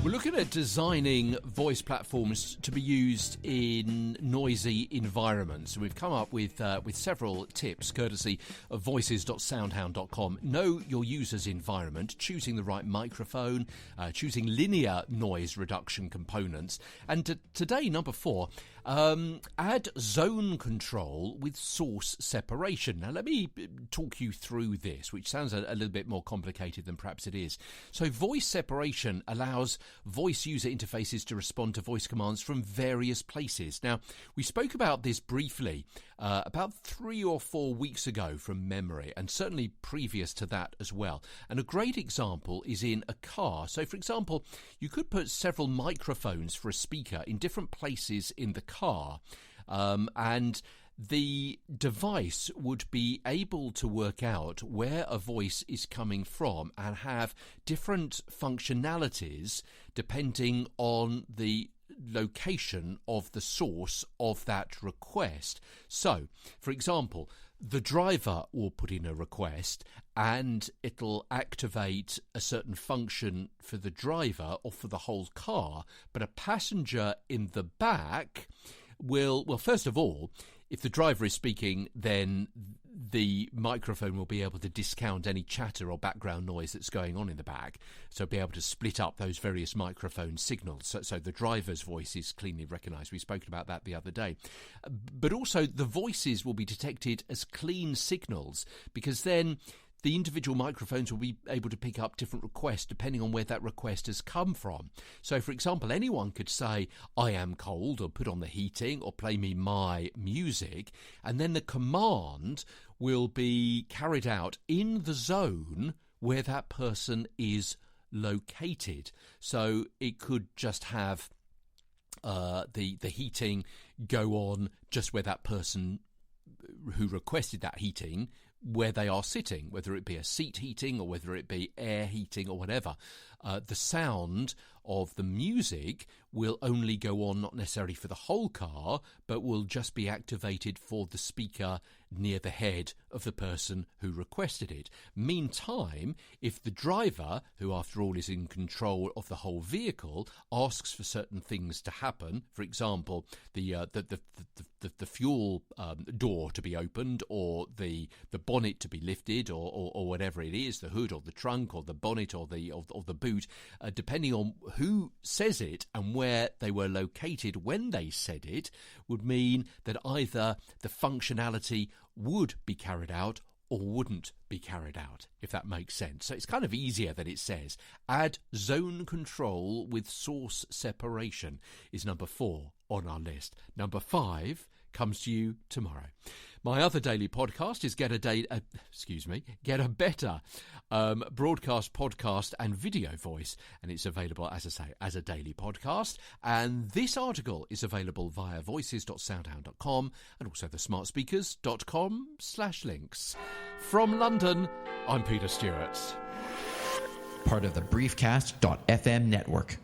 We're looking at designing voice platforms to be used in noisy environments. We've come up with several tips courtesy of voices.soundhound.com. Know your user's environment, choosing the right microphone, choosing linear noise reduction components. And today, number 4, add zone control with source separation. Now, let me talk you through this, which sounds a little bit more complicated than perhaps it is. So voice separation allows voice user interfaces to respond to voice commands from various places. Now, we spoke about this briefly about 3 or 4 weeks ago from memory, and certainly previous to that as well. And a great example is in a car. So, for example, you could put several microphones for a speaker in different places in the car, and the device would be able to work out where a voice is coming from and have different functionalities depending on the location of the source of that request. So, for example, the driver will put in a request and it'll activate a certain function for the driver or for the whole car, but a passenger in the back will, well, first of all, if the driver is speaking, then the microphone will be able to discount any chatter or background noise that's going on in the back, so be able to split up those various microphone signals, so the driver's voice is cleanly recognised. We spoke about that the other day. But also the voices will be detected as clean signals, because then the individual microphones will be able to pick up different requests depending on where that request has come from. So, for example, anyone could say, "I am cold," or "put on the heating," or "play me my music," and then the command will be carried out in the zone where that person is located. So it could just have the heating go on just where that person who requested that heating, where they are sitting, whether it be a seat heating or whether it be air heating or whatever. The sound of the music will only go on, not necessarily for the whole car, but will just be activated for the speaker near the head of the person who requested it. Meantime, if the driver, who after all is in control of the whole vehicle, asks for certain things to happen, for example, the fuel door to be opened, or the bonnet to be lifted, or whatever it is, the hood or the trunk or the bonnet or the boot, depending on who says it and where they were located when they said it, would mean that either the functionality would be carried out or wouldn't be carried out, if that makes sense. So it's kind of easier than it says. Add zone control with source separation is number 4 on our list. Number 5 comes to you tomorrow. My other daily podcast is Get a Better broadcast, podcast and video voice, and it's available, as I say, as a daily podcast. And this article is available via voices.soundhound.com and also the smartspeakers.com/links. From London, I'm Peter Stewart. Part of the briefcast.fm network.